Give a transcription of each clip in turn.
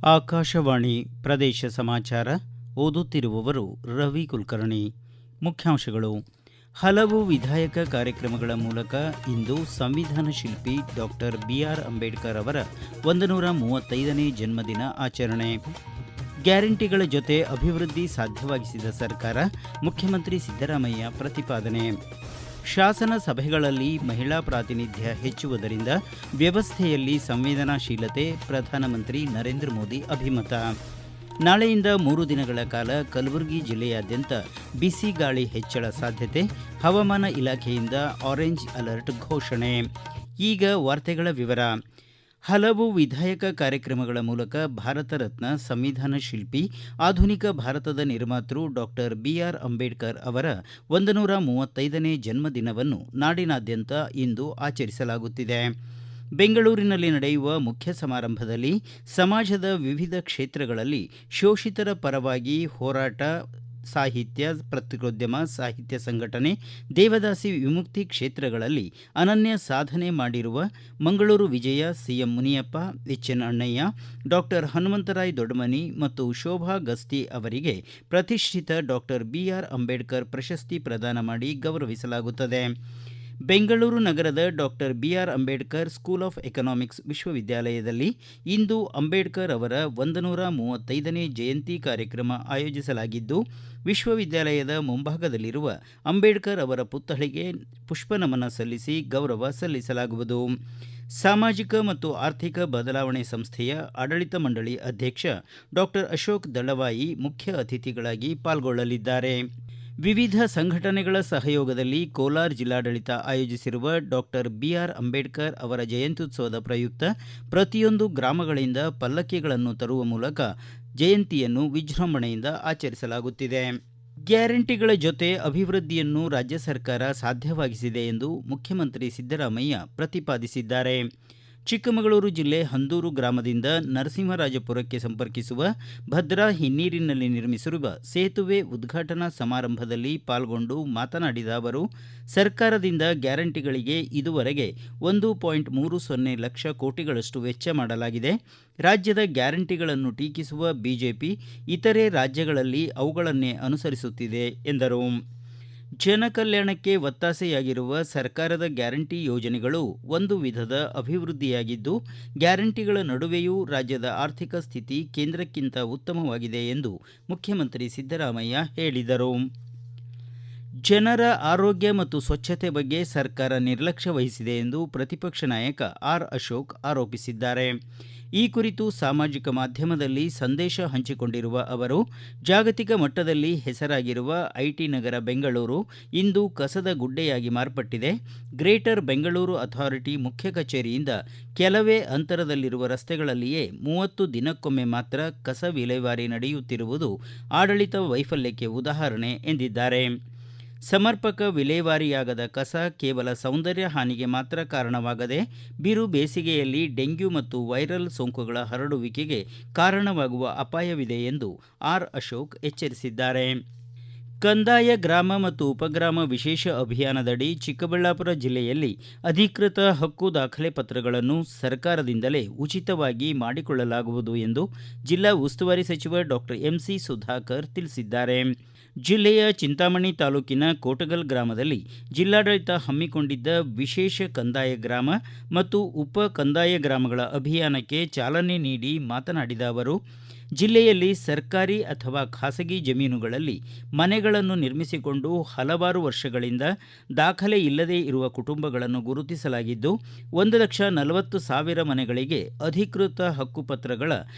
ಆಕಾಶವಾಣಿ ಪ್ರದೇಶ ಸಮಾಚಾರ ಓದುತ್ತಿರುವವರು ರವಿ ಕುಲಕರ್ಣಿ. ಮುಖ್ಯಾಂಶಗಳು. ಹಲವು ವಿಧಾಯಕ ಕಾರ್ಯಕ್ರಮಗಳ ಮೂಲಕ ಇಂದು ಸಂವಿಧಾನ ಶಿಲ್ಪಿ ಡಾಕ್ಟರ್ ಬಿಆರ್ ಅಂಬೇಡ್ಕರ್ ಅವರ 135ನೇ ಜನ್ಮದಿನ ಆಚರಣೆ. ಗ್ಯಾರಂಟಿಗಳ ಜೊತೆ ಅಭಿವೃದ್ಧಿ ಸಾಧ್ಯವಾಗಿಸಿದ ಸರ್ಕಾರ, ಮುಖ್ಯಮಂತ್ರಿ ಸಿದ್ದರಾಮಯ್ಯ ಪ್ರತಿಪಾದನೆ. ಶಾಸನ ಸಭೆಗಳಲ್ಲಿ ಮಹಿಳಾ ಪ್ರಾತಿನಿಧ್ಯ ಹೆಚ್ಚುವುದರಿಂದ ವ್ಯವಸ್ಥೆಯಲ್ಲಿ ಸಂವೇದನಾಶೀಲತೆ, ಪ್ರಧಾನಮಂತ್ರಿ ನರೇಂದ್ರ ಮೋದಿ ಅಭಿಮತ. ನಾಳೆಯಿಂದ 3 ದಿನಗಳ ಕಾಲ ಕಲಬುರಗಿ ಜಿಲ್ಲೆಯಾದ್ಯಂತ ಬಿಸಿ ಗಾಳಿ ಹೆಚ್ಚಳ ಸಾಧ್ಯತೆ, ಹವಾಮಾನ ಇಲಾಖೆಯಿಂದ ಆರೆಂಜ್ ಅಲರ್ಟ್ ಘೋಷಣೆ. ಈಗ ವಾರ್ತೆಗಳ ವಿವರ. ಹಲವು ವಿಧಾಯಕ ಕಾರ್ಯಕ್ರಮಗಳ ಮೂಲಕ ಭಾರತ ರತ್ನ, ಸಂವಿಧಾನ ಶಿಲ್ಪಿ, ಆಧುನಿಕ ಭಾರತದ ನಿರ್ಮಾತೃ ಡಾಕ್ಟರ್ ಬಿಆರ್ ಅಂಬೇಡ್ಕರ್ ಅವರ 135ನೇ ಜನ್ಮದಿನವನ್ನು ನಾಡಿನಾದ್ಯಂತ ಇಂದು ಆಚರಿಸಲಾಗುತ್ತಿದೆ. ಬೆಂಗಳೂರಿನಲ್ಲಿ ನಡೆಯುವ ಮುಖ್ಯ ಸಮಾರಂಭದಲ್ಲಿ ಸಮಾಜದ ವಿವಿಧ ಕ್ಷೇತ್ರಗಳಲ್ಲಿ ಶೋಷಿತರ ಪರವಾಗಿ ಹೋರಾಟ, ಸಾಹಿತ್ಯ, ಪತ್ರಿಕೋದ್ಯಮ, ಸಾಹಿತ್ಯ ಸಂಘಟನೆ, ದೇವದಾಸಿ ವಿಮುಕ್ತಿ ಕ್ಷೇತ್ರಗಳಲ್ಲಿ ಅನನ್ಯ ಸಾಧನೆ ಮಾಡಿರುವ ಮಂಗಳೂರು ವಿಜಯ, ಸಿಎಂ ಮುನಿಯಪ್ಪ, ಎಚ್ಎನ್ ಅಣ್ಣಯ್ಯ, ಡಾಕ್ಟರ್ ಹನುಮಂತರಾಯ ದೊಡ್ಡಮನಿ ಮತ್ತು ಶೋಭಾ ಗಸ್ತಿ ಅವರಿಗೆ ಪ್ರತಿಷ್ಠಿತ ಡಾಕ್ಟರ್ ಬಿಆರ್ ಅಂಬೇಡ್ಕರ್ ಪ್ರಶಸ್ತಿ ಪ್ರದಾನ ಮಾಡಿ ಗೌರವಿಸಲಾಗುತ್ತದೆ. ಬೆಂಗಳೂರು ನಗರದ doctor BR Ambedkar school of economics ವಿಶ್ವವಿದ್ಯಾಲಯದಲ್ಲಿ ಇಂದು ಅಂಬೇಡ್ಕರ್ ಅವರ 135ನೇ ಜಯಂತಿ ಕಾರ್ಯಕ್ರಮ ಆಯೋಜಿಸಲಾಗಿದ್ದು, ವಿಶ್ವವಿದ್ಯಾಲಯದ ಮುಂಭಾಗದಲ್ಲಿರುವ ಅಂಬೇಡ್ಕರ್ ಅವರ ಪುತ್ಥಳಿಗೆ ಪುಷ್ಪನಮನ ಸಲ್ಲಿಸಿ ಗೌರವ ಸಲ್ಲಿಸಲಾಗುವುದು. ಸಾಮಾಜಿಕ ಮತ್ತು ಆರ್ಥಿಕ ಬದಲಾವಣೆ ಸಂಸ್ಥೆಯ ಆಡಳಿತ ಮಂಡಳಿ ಅಧ್ಯಕ್ಷ ಡಾಕ್ಟರ್ ಅಶೋಕ್ ದಳವಾಯಿ ಮುಖ್ಯ ಅತಿಥಿಗಳಾಗಿ ಪಾಲ್ಗೊಳ್ಳಲಿದ್ದಾರೆ. ವಿವಿಧ ಸಂಘಟನೆಗಳ ಸಹಯೋಗದಲ್ಲಿ ಕೋಲಾರ ಜಿಲ್ಲಾಡಳಿತ ಆಯೋಜಿಸಿರುವ ಡಾಕ್ಟರ್ ಬಿಆರ್ ಅಂಬೇಡ್ಕರ್ ಅವರ ಜಯಂತ್ಯುತ್ಸವದ ಪ್ರಯುಕ್ತ ಪ್ರತಿಯೊಂದು ಗ್ರಾಮಗಳಿಂದ ಪಲ್ಲಕ್ಕಿಗಳನ್ನು ತರುವ ಮೂಲಕ ಜಯಂತಿಯನ್ನು ವಿಜೃಂಭಣೆಯಿಂದ ಆಚರಿಸಲಾಗುತ್ತಿದೆ. ಗ್ಯಾರಂಟಿಗಳ ಜೊತೆ ಅಭಿವೃದ್ಧಿಯನ್ನು ರಾಜ್ಯ ಸರ್ಕಾರ ಸಾಧ್ಯವಾಗಿಸಿದೆ ಎಂದು ಮುಖ್ಯಮಂತ್ರಿ ಸಿದ್ದರಾಮಯ್ಯ ಪ್ರತಿಪಾದಿಸಿದ್ದಾರೆ. ಚಿಕ್ಕಮಗಳೂರು ಜಿಲ್ಲೆ ಹಂದೂರು ಗ್ರಾಮದಿಂದ ನರಸಿಂಹರಾಜಪುರಕ್ಕೆ ಸಂಪರ್ಕಿಸುವ ಭದ್ರಾ ಹಿನ್ನೀರಿನಲ್ಲಿ ನಿರ್ಮಿಸಿರುವ ಸೇತುವೆ ಉದ್ಘಾಟನಾ ಸಮಾರಂಭದಲ್ಲಿ ಪಾಲ್ಗೊಂಡು ಮಾತನಾಡಿದ ಅವರು, ಸರ್ಕಾರದಿಂದ ಗ್ಯಾರಂಟಿಗಳಿಗೆ ಇದುವರೆಗೆ 1.30 ಲಕ್ಷ ಕೋಟಿಗಳಷ್ಟು ವೆಚ್ಚ ಮಾಡಲಾಗಿದೆ. ರಾಜ್ಯದ ಗ್ಯಾರಂಟಿಗಳನ್ನು ಟೀಕಿಸುವ ಬಿಜೆಪಿ ಇತರೆ ರಾಜ್ಯಗಳಲ್ಲಿ ಅವುಗಳನ್ನೇ ಅನುಸರಿಸುತ್ತಿದೆ ಎಂದರು. ಜನಕಲ್ಯಾಣಕ್ಕೆ ಒತ್ತಾಸೆಯಾಗಿರುವ ಸರ್ಕಾರದ ಗ್ಯಾರಂಟಿ ಯೋಜನೆಗಳು ಒಂದು ವಿಧದ ಅಭಿವೃದ್ಧಿಯಾಗಿದ್ದು, ಗ್ಯಾರಂಟಿಗಳ ನಡುವೆಯೂ ರಾಜ್ಯದ ಆರ್ಥಿಕ ಸ್ಥಿತಿ ಕೇಂದ್ರಕ್ಕಿಂತ ಉತ್ತಮವಾಗಿದೆ ಎಂದು ಮುಖ್ಯಮಂತ್ರಿ ಸಿದ್ದರಾಮಯ್ಯ ಹೇಳಿದರು. ಜನರ ಆರೋಗ್ಯ ಮತ್ತು ಸ್ವಚ್ಛತೆ ಬಗ್ಗೆ ಸರ್ಕಾರ ನಿರ್ಲಕ್ಷ್ಯ ವಹಿಸಿದೆ ಎಂದು ಪ್ರತಿಪಕ್ಷ ನಾಯಕ ಆರ್ ಅಶೋಕ್ ಆರೋಪಿಸಿದ್ದಾರೆ. ಈ ಕುರಿತು ಸಾಮಾಜಿಕ ಮಾಧ್ಯಮದಲ್ಲಿ ಸಂದೇಶ ಹಂಚಿಕೊಂಡಿರುವ ಅವರು, ಜಾಗತಿಕ ಮಟ್ಟದಲ್ಲಿ ಹೆಸರಾಗಿರುವ ಐಟಿ ನಗರ ಬೆಂಗಳೂರು ಇಂದು ಕಸದ ಗುಡ್ಡೆಯಾಗಿ ಮಾರ್ಪಟ್ಟಿದೆ. ಗ್ರೇಟರ್ ಬೆಂಗಳೂರು ಅಥಾರಿಟಿ ಮುಖ್ಯ ಕಚೇರಿಯಿಂದ ಕೆಲವೇ ಅಂತರದಲ್ಲಿರುವ ರಸ್ತೆಗಳಲ್ಲಿಯೇ 30 ದಿನಕ್ಕೊಮ್ಮೆ ಮಾತ್ರ ಕಸ ವಿಲೇವಾರಿ ನಡೆಯುತ್ತಿರುವುದು ಆಡಳಿತ ವೈಫಲ್ಯಕ್ಕೆ ಉದಾಹರಣೆ ಎಂದಿದ್ದಾರೆ. ಸಮರ್ಪಕ ವಿಲೇವಾರಿಯಾಗದ ಕಸ ಕೇವಲ ಸೌಂದರ್ಯ ಹಾನಿಗೆ ಮಾತ್ರ ಕಾರಣವಾಗದೆ ಬಿರು ಬೇಸಿಗೆಯಲ್ಲಿ ಡೆಂಗ್ಯೂ ಮತ್ತು ವೈರಲ್ ಸೋಂಕುಗಳ ಹರಡುವಿಕೆಗೆ ಕಾರಣವಾಗುವ ಅಪಾಯವಿದೆ ಎಂದು ಆರ್ ಅಶೋಕ್ ಎಚ್ಚರಿಸಿದ್ದಾರೆ. ಕಂದಾಯ ಗ್ರಾಮ ಮತ್ತು ಉಪಗ್ರಾಮ ವಿಶೇಷ ಅಭಿಯಾನದಡಿ ಚಿಕ್ಕಬಳ್ಳಾಪುರ ಜಿಲ್ಲೆಯಲ್ಲಿ ಅಧಿಕೃತ ಹಕ್ಕು ದಾಖಲೆ ಪತ್ರಗಳನ್ನು ಸರ್ಕಾರದಿಂದಲೇ ಉಚಿತವಾಗಿ ಮಾಡಿಕೊಳ್ಳಲಾಗುವುದು ಎಂದು ಜಿಲ್ಲಾ ಉಸ್ತುವಾರಿ ಸಚಿವ ಡಾಕ್ಟರ್ ಎಂಸಿ ಸುಧಾಕರ್ ತಿಳಿಸಿದ್ದಾರೆ. ಜಿಲ್ಲೆಯ ಚಿಂತಾಮಣಿ ತಾಲೂಕಿನ ಕೋಟಗಲ್ ಗ್ರಾಮದಲ್ಲಿ ಜಿಲ್ಲಾಡಳಿತ ಹಮ್ಮಿಕೊಂಡಿದ್ದ ವಿಶೇಷ ಕಂದಾಯ ಗ್ರಾಮ ಮತ್ತು ಉಪ ಕಂದಾಯ ಗ್ರಾಮಗಳ ಅಭಿಯಾನಕ್ಕೆ ಚಾಲನೆ ನೀಡಿ ಮಾತನಾಡಿದ ಅವರು, ಜಿಲ್ಲೆಯಲ್ಲಿ ಸರ್ಕಾರಿ ಅಥವಾ ಖಾಸಗಿ ಜಮೀನುಗಳಲ್ಲಿ ಮನೆಗಳನ್ನು ನಿರ್ಮಿಸಿಕೊಂಡು ಹಲವಾರು ವರ್ಷಗಳಿಂದ ದಾಖಲೆ ಇಲ್ಲದೇ ಇರುವ ಕುಟುಂಬಗಳನ್ನು ಗುರುತಿಸಲಾಗಿದ್ದು, 1,40,000 ಮನೆಗಳಿಗೆ ಅಧಿಕೃತ ಹಕ್ಕುಪತ್ರಗಳ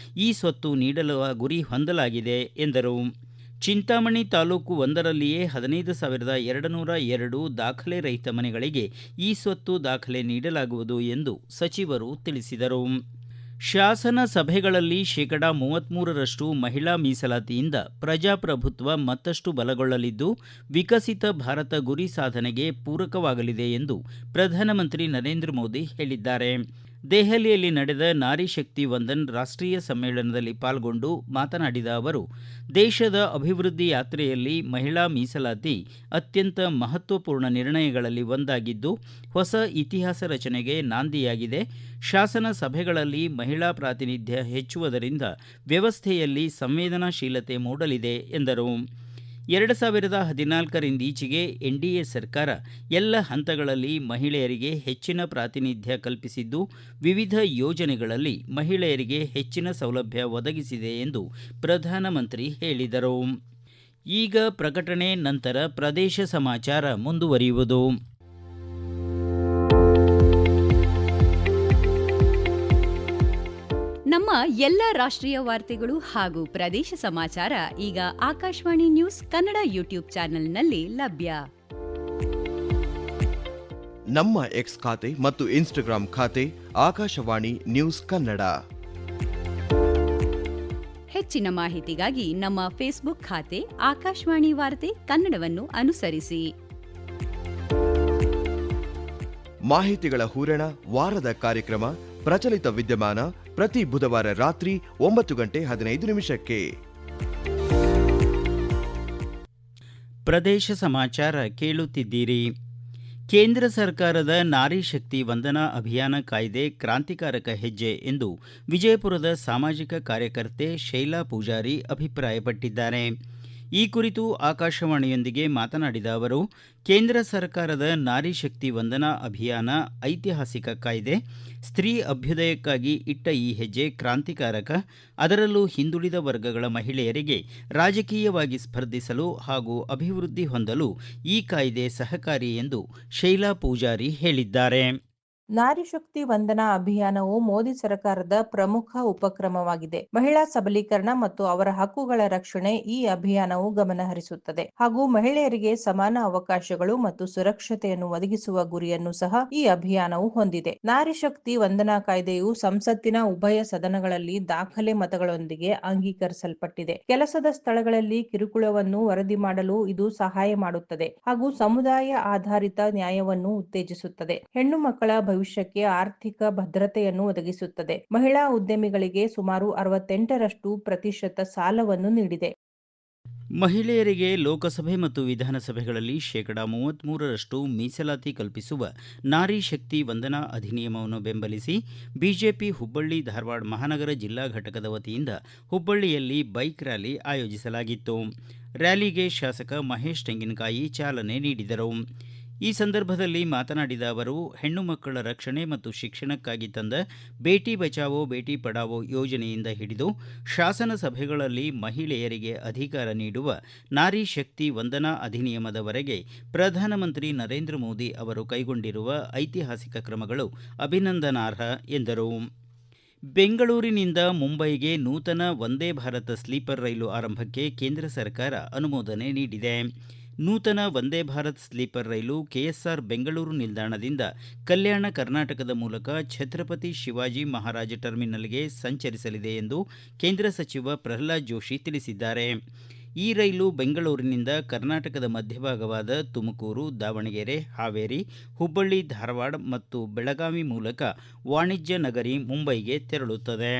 ಈ ಸ್ವತ್ತು ನೀಡಲು ಗುರಿ ಹೊಂದಲಾಗಿದೆ ಎಂದರು. ಚಿಂತಾಮಣಿ ತಾಲೂಕು ಒಂದರಲ್ಲಿಯೇ 15,202 ದಾಖಲೆ ರಹಿತ ಮನೆಗಳಿಗೆ ಈ ಸ್ವತ್ತು ದಾಖಲೆ ನೀಡಲಾಗುವುದು ಎಂದು ಸಚಿವರು ತಿಳಿಸಿದರು. ಶಾಸನ ಸಭೆಗಳಲ್ಲಿ 33% ಮಹಿಳಾ ಮೀಸಲಾತಿಯಿಂದ ಪ್ರಜಾಪ್ರಭುತ್ವ ಮತ್ತಷ್ಟು ಬಲಗೊಳ್ಳಲಿದ್ದು, ವಿಕಸಿತ ಭಾರತ ಗುರಿ ಸಾಧನೆಗೆ ಪೂರಕವಾಗಲಿದೆ ಎಂದು ಪ್ರಧಾನಮಂತ್ರಿ ನರೇಂದ್ರ ಮೋದಿ ಹೇಳಿದ್ದಾರೆ. ದೆಹಲಿಯಲ್ಲಿ ನಡೆದ ನಾರಿ ಶಕ್ತಿ ವಂದನ್ ರಾಷ್ಟ್ರೀಯ ಸಮ್ಮೇಳನದಲ್ಲಿ ಪಾಲ್ಗೊಂಡು ಮಾತನಾಡಿದ ಅವರು, ದೇಶದ ಅಭಿವೃದ್ಧಿ ಯಾತ್ರೆಯಲ್ಲಿ ಮಹಿಳಾ ಮೀಸಲಾತಿ ಅತ್ಯಂತ ಮಹತ್ವಪೂರ್ಣ ನಿರ್ಣಯಗಳಲ್ಲಿ ಒಂದಾಗಿದ್ದು, ಹೊಸ ಇತಿಹಾಸ ರಚನೆಗೆ ನಾಂದಿಯಾಗಿದೆ. ಶಾಸನ ಸಭೆಗಳಲ್ಲಿ ಮಹಿಳಾ ಪ್ರಾತಿನಿಧ್ಯ ಹೆಚ್ಚುವುದರಿಂದ ವ್ಯವಸ್ಥೆಯಲ್ಲಿ ಸಂವೇದನಾಶೀಲತೆ ಮೂಡಲಿದೆ ಎಂದರು. 2014ರಿಂದೀಚೆಗೆ ಎನ್ಡಿಎ ಸರ್ಕಾರ ಎಲ್ಲ ಹಂತಗಳಲ್ಲಿ ಮಹಿಳೆಯರಿಗೆ ಹೆಚ್ಚಿನ ಪ್ರಾತಿನಿಧ್ಯ ಕಲ್ಪಿಸಿದ್ದು, ವಿವಿಧ ಯೋಜನೆಗಳಲ್ಲಿ ಮಹಿಳೆಯರಿಗೆ ಹೆಚ್ಚಿನ ಸೌಲಭ್ಯ ಒದಗಿಸಿದೆ ಎಂದು ಪ್ರಧಾನಮಂತ್ರಿ ಹೇಳಿದರು. ಈಗ ಪ್ರಕಟಣೆ ನಂತರ ಪ್ರದೇಶ ಸಮಾಚಾರ ಮುಂದುವರಿಯುವುದು. ನಮ್ಮ ಎಲ್ಲ ರಾಷ್ಟ್ರೀಯ ವಾರ್ತೆಗಳು ಹಾಗೂ ಪ್ರದೇಶ ಸಮಾಚಾರ ಈಗ ಆಕಾಶವಾಣಿ ನ್ಯೂಸ್ ಕನ್ನಡ ಯೂಟ್ಯೂಬ್ ಚಾನೆಲ್ನಲ್ಲಿ ಲಭ್ಯ. ನಮ್ಮ ಎಕ್ಸ್ ಖಾತೆ ಮತ್ತು ಇನ್ಸ್ಟಾಗ್ರಾಂ ಖಾತೆ ಆಕಾಶವಾಣಿ ನ್ಯೂಸ್ ಕನ್ನಡ. ಹೆಚ್ಚಿನ ಮಾಹಿತಿಗಾಗಿ ನಮ್ಮ ಫೇಸ್ಬುಕ್ ಖಾತೆ ಆಕಾಶವಾಣಿ ವಾರ್ತೆ ಕನ್ನಡವನ್ನು ಅನುಸರಿಸಿ. ಮಾಹಿತಿಗಳ ಹೂರಣ, ವಾರದ ಕಾರ್ಯಕ್ರಮ, ಪ್ರಚಲಿತ ವಿದ್ಯಮಾನ ಪ್ರತಿ ಬುಧವಾರ ರಾತ್ರಿ 9:15 ಪ್ರದೇಶ ಸಮಾಚಾರ ಕೇಳುತ್ತಿದ್ದೀರಿ. ಕೇಂದ್ರ ಸರ್ಕಾರದ ನಾರಿ ಶಕ್ತಿ ವಂದನಾ ಅಭಿಯಾನ ಕಾಯ್ದೆ ಕ್ರಾಂತಿಕಾರಕ ಹೆಜ್ಜೆ ಎಂದು ವಿಜಯಪುರದ ಸಾಮಾಜಿಕ ಕಾರ್ಯಕರ್ತೆ ಶೈಲಾ ಪೂಜಾರಿ ಅಭಿಪ್ರಾಯಪಟ್ಟಿದ್ದಾರೆ. ಈ ಕುರಿತು ಆಕಾಶವಾಣಿಯೊಂದಿಗೆ ಮಾತನಾಡಿದ ಅವರು, ಕೇಂದ್ರ ಸರ್ಕಾರದ ನಾರಿ ಶಕ್ತಿ ವಂದನಾ ಅಭಿಯಾನ ಐತಿಹಾಸಿಕ ಕಾಯ್ದೆ. ಸ್ತ್ರೀ ಅಭ್ಯುದಯಕ್ಕಾಗಿ ಇಟ್ಟ ಈ ಹೆಜ್ಜೆ ಕ್ರಾಂತಿಕಾರಕ. ಅದರಲ್ಲೂ ಹಿಂದುಳಿದ ವರ್ಗಗಳ ಮಹಿಳೆಯರಿಗೆ ರಾಜಕೀಯವಾಗಿ ಸ್ಪರ್ಧಿಸಲು ಹಾಗೂ ಅಭಿವೃದ್ಧಿ ಹೊಂದಲು ಈ ಕಾಯ್ದೆ ಸಹಕಾರಿ ಎಂದು ಶೈಲಾ ಪೂಜಾರಿ ಹೇಳಿದ್ದಾರೆ. ನಾರಿ ಶಕ್ತಿ ವಂದನಾ ಅಭಿಯಾನವು ಮೋದಿ ಸರ್ಕಾರದ ಪ್ರಮುಖ ಉಪಕ್ರಮವಾಗಿದೆ. ಮಹಿಳಾ ಸಬಲೀಕರಣ ಮತ್ತು ಅವರ ಹಕ್ಕುಗಳ ರಕ್ಷಣೆ ಈ ಅಭಿಯಾನವು ಗಮನಹರಿಸುತ್ತದೆ ಹಾಗೂ ಮಹಿಳೆಯರಿಗೆ ಸಮಾನ ಅವಕಾಶಗಳು ಮತ್ತು ಸುರಕ್ಷತೆಯನ್ನು ಒದಗಿಸುವ ಗುರಿಯನ್ನು ಸಹ ಈ ಅಭಿಯಾನವು ಹೊಂದಿದೆ. ನಾರಿ ಶಕ್ತಿ ವಂದನಾ ಕಾಯ್ದೆಯು ಸಂಸತ್ತಿನ ಉಭಯ ಸದನಗಳಲ್ಲಿ ದಾಖಲೆ ಮತಗಳೊಂದಿಗೆ ಅಂಗೀಕರಿಸಲ್ಪಟ್ಟಿದೆ. ಕೆಲಸದ ಸ್ಥಳಗಳಲ್ಲಿ ಕಿರುಕುಳವನ್ನು ವರದಿ ಮಾಡಲು ಇದು ಸಹಾಯ ಮಾಡುತ್ತದೆ ಹಾಗೂ ಸಮುದಾಯ ಆಧಾರಿತ ನ್ಯಾಯವನ್ನು ಉತ್ತೇಜಿಸುತ್ತದೆ. ಹೆಣ್ಣು ಮಕ್ಕಳ ಭವಿಷ್ಯಕ್ಕೆ ಆರ್ಥಿಕ ಭದ್ರತೆಯನ್ನು ಒದಗಿಸುತ್ತದೆ. ಮಹಿಳಾ ಉದ್ಯಮಿಗಳಿಗೆ ಸುಮಾರು 68% ಸಾಲವನ್ನು ನೀಡಿದೆ. ಮಹಿಳೆಯರಿಗೆ ಲೋಕಸಭೆ ಮತ್ತು ವಿಧಾನಸಭೆಗಳಲ್ಲಿ 33% ಮೀಸಲಾತಿ ಕಲ್ಪಿಸುವ ನಾರಿ ಶಕ್ತಿ ವಂದನಾ ಅಧಿನಿಯಮವನ್ನು ಬೆಂಬಲಿಸಿ ಬಿಜೆಪಿ ಹುಬ್ಬಳ್ಳಿ ಧಾರವಾಡ ಮಹಾನಗರ ಜಿಲ್ಲಾ ಘಟಕದ ವತಿಯಿಂದ ಹುಬ್ಬಳ್ಳಿಯಲ್ಲಿ ಬೈಕ್ ರ್ಯಾಲಿ ಆಯೋಜಿಸಲಾಗಿತ್ತು. ರ್ಯಾಲಿಗೆ ಶಾಸಕ ಮಹೇಶ್ ತೆಂಗಿನಕಾಯಿ ಚಾಲನೆ ನೀಡಿದರು. ಈ ಸಂದರ್ಭದಲ್ಲಿ ಮಾತನಾಡಿದ ಅವರು, ಹೆಣ್ಣು ಮಕ್ಕಳ ರಕ್ಷಣೆ ಮತ್ತು ಶಿಕ್ಷಣಕ್ಕಾಗಿ ತಂದ ಬೇಟಿ ಬಚಾವೋ ಬೇಟಿ ಪಢಾವೋ ಯೋಜನೆಯಿಂದ ಹಿಡಿದು ಶಾಸನ ಸಭೆಗಳಲ್ಲಿ ಮಹಿಳೆಯರಿಗೆ ಅಧಿಕಾರ ನೀಡುವ ನಾರಿ ಶಕ್ತಿ ವಂದನಾ ಅಧಿನಿಯಮದವರೆಗೆ ಪ್ರಧಾನಮಂತ್ರಿ ನರೇಂದ್ರ ಮೋದಿ ಅವರು ಕೈಗೊಂಡಿರುವ ಐತಿಹಾಸಿಕ ಕ್ರಮಗಳು ಅಭಿನಂದನಾರ್ಹ ಎಂದರು. ಬೆಂಗಳೂರಿನಿಂದ ಮುಂಬೈಗೆ ನೂತನ ವಂದೇ ಭಾರತ ಸ್ಲೀಪರ್ ರೈಲು ಆರಂಭಕ್ಕೆ ಕೇಂದ್ರ ಸರ್ಕಾರ ಅನುಮೋದನೆ ನೀಡಿದೆ. ನೂತನ ವಂದೇ ಭಾರತ್ ಸ್ಲೀಪರ್ ರೈಲು ಕೆಎಸ್ಆರ್ ಬೆಂಗಳೂರು ನಿಲ್ದಾಣದಿಂದ ಕಲ್ಯಾಣ ಕರ್ನಾಟಕದ ಮೂಲಕ ಛತ್ರಪತಿ ಶಿವಾಜಿ ಮಹಾರಾಜ ಟರ್ಮಿನಲ್ಗೆ ಸಂಚರಿಸಲಿದೆ ಎಂದು ಕೇಂದ್ರ ಸಚಿವ ಪ್ರಹ್ಲಾದ್ ಜೋಶಿ ತಿಳಿಸಿದ್ದಾರೆ. ಈ ರೈಲು ಬೆಂಗಳೂರಿನಿಂದ ಕರ್ನಾಟಕದ ಮಧ್ಯಭಾಗವಾದ ತುಮಕೂರು, ದಾವಣಗೆರೆ, ಹಾವೇರಿ, ಹುಬ್ಬಳ್ಳಿ, ಧಾರವಾಡ ಮತ್ತು ಬೆಳಗಾವಿ ಮೂಲಕ ವಾಣಿಜ್ಯ ನಗರಿ ಮುಂಬೈಗೆ ತೆರಳುತ್ತದೆ.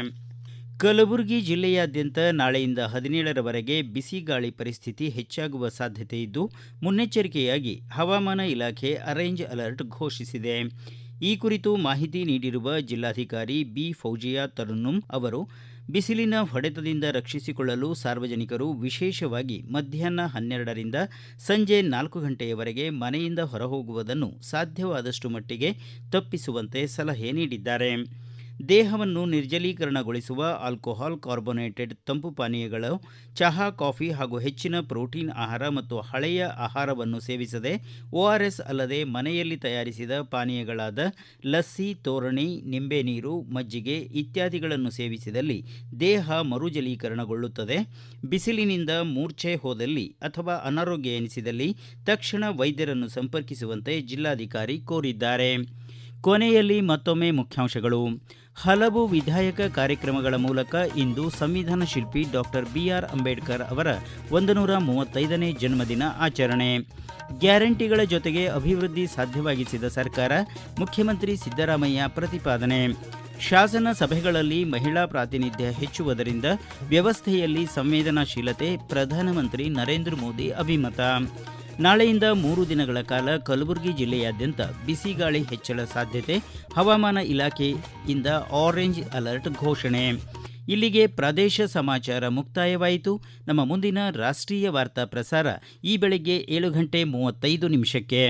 ಕಲಬುರಗಿ ಜಿಲ್ಲೆಯಾದ್ಯಂತ ನಾಳೆಯಿಂದ 17ರವರೆಗೆ ಬಿಸಿ ಗಾಳಿ ಪರಿಸ್ಥಿತಿ ಹೆಚ್ಚಾಗುವ ಸಾಧ್ಯತೆ ಇದ್ದು, ಮುನ್ನೆಚ್ಚರಿಕೆಯಾಗಿ ಹವಾಮಾನ ಇಲಾಖೆ ಆರೆಂಜ್ ಅಲರ್ಟ್ ಘೋಷಿಸಿದೆ. ಈ ಕುರಿತು ಮಾಹಿತಿ ನೀಡಿರುವ ಜಿಲ್ಲಾಧಿಕಾರಿ ಬಿ ಫೌಜಿಯಾ ತರನ್ನುಮ್ ಅವರು, ಬಿಸಿಲಿನ ಹೊಡೆತದಿಂದ ರಕ್ಷಿಸಿಕೊಳ್ಳಲು ಸಾರ್ವಜನಿಕರು ವಿಶೇಷವಾಗಿ ಮಧ್ಯಾಹ್ನ 12ರಿಂದ ಸಂಜೆ 4 ಗಂಟೆಯವರೆಗೆ ಮನೆಯಿಂದ ಹೊರಹೋಗುವುದನ್ನು ಸಾಧ್ಯವಾದಷ್ಟು ಮಟ್ಟಿಗೆ ತಪ್ಪಿಸುವಂತೆ ಸಲಹೆ ನೀಡಿದ್ದಾರೆ. ದೇಹವನ್ನು ನಿರ್ಜಲೀಕರಣಗೊಳಿಸುವ ಆಲ್ಕೋಹಾಲ್, ಕಾರ್ಬೋನೇಟೆಡ್ ತಂಪು ಪಾನೀಯಗಳು, ಚಹಾ, ಕಾಫಿ ಹಾಗೂ ಹೆಚ್ಚಿನ ಪ್ರೋಟೀನ್ ಆಹಾರ ಮತ್ತು ಹಳೆಯ ಆಹಾರವನ್ನು ಸೇವಿಸದೆ ಓಆರ್ಎಸ್ ಅಲ್ಲದೆ ಮನೆಯಲ್ಲಿ ತಯಾರಿಸಿದ ಪಾನೀಯಗಳಾದ ಲಸ್ಸಿ, ತೋರಣಿ, ನಿಂಬೆ ನೀರು, ಮಜ್ಜಿಗೆ ಇತ್ಯಾದಿಗಳನ್ನು ಸೇವಿಸಿದಲ್ಲಿ ದೇಹ ಮರುಜಲೀಕರಣಗೊಳ್ಳುತ್ತದೆ. ಬಿಸಿಲಿನಿಂದ ಮೂರ್ಛೆ ಹೋದಲ್ಲಿ ಅಥವಾ ಅನಾರೋಗ್ಯ ಎನಿಸಿದಲ್ಲಿ ತಕ್ಷಣ ವೈದ್ಯರನ್ನು ಸಂಪರ್ಕಿಸುವಂತೆ ಜಿಲ್ಲಾಧಿಕಾರಿ ಕೋರಿದ್ದಾರೆ. ಕೊನೆಯಲ್ಲಿ ಮತ್ತೊಮ್ಮೆ ಮುಖ್ಯಾಂಶಗಳು. ಹಲವು ವಿಧಾಯಕ ಕಾರ್ಯಕ್ರಮಗಳ ಮೂಲಕ ಇಂದು ಸಂವಿಧಾನ ಶಿಲ್ಪಿ ಡಾಕ್ಟರ್ ಬಿಆರ್ ಅಂಬೇಡ್ಕರ್ ಅವರ 135ನೇ ಜನ್ಮದಿನ ಆಚರಣೆ. ಗ್ಯಾರಂಟಿಗಳ ಜೊತೆಗೆ ಅಭಿವೃದ್ಧಿ ಸಾಧ್ಯವಾಗಿಸಿದ ಸರ್ಕಾರ, ಮುಖ್ಯಮಂತ್ರಿ ಸಿದ್ದರಾಮಯ್ಯ ಪ್ರತಿಪಾದನೆ. ಶಾಸನ ಸಭೆಗಳಲ್ಲಿ ಮಹಿಳಾ ಪ್ರಾತಿನಿಧ್ಯ ಹೆಚ್ಚುವುದರಿಂದ ವ್ಯವಸ್ಥೆಯಲ್ಲಿ ಸಂವೇದನಾಶೀಲತೆ, ಪ್ರಧಾನಮಂತ್ರಿ ನರೇಂದ್ರ ಮೋದಿ ಅಭಿಮತ. ನಾಳೆಯಿಂದ 3 ದಿನಗಳ ಕಾಲ ಕಲಬುರಗಿ ಜಿಲ್ಲೆಯಾದ್ಯಂತ ಬಿಸಿಗಾಳಿ ಹೆಚ್ಚಳ ಸಾಧ್ಯತೆ, ಹವಾಮಾನ ಇಲಾಖೆಯಿಂದ ಆರೆಂಜ್ ಅಲರ್ಟ್ ಘೋಷಣೆ. ಇಲ್ಲಿಗೆ ಪ್ರದೇಶ ಸಮಾಚಾರ ಮುಕ್ತಾಯವಾಯಿತು. ನಮ್ಮ ಮುಂದಿನ ರಾಷ್ಟ್ರೀಯ ವಾರ್ತಾ ಪ್ರಸಾರ ಈ ಬೆಳಗ್ಗೆ 7:35 ನಿಮಿಷಕ್ಕೆ.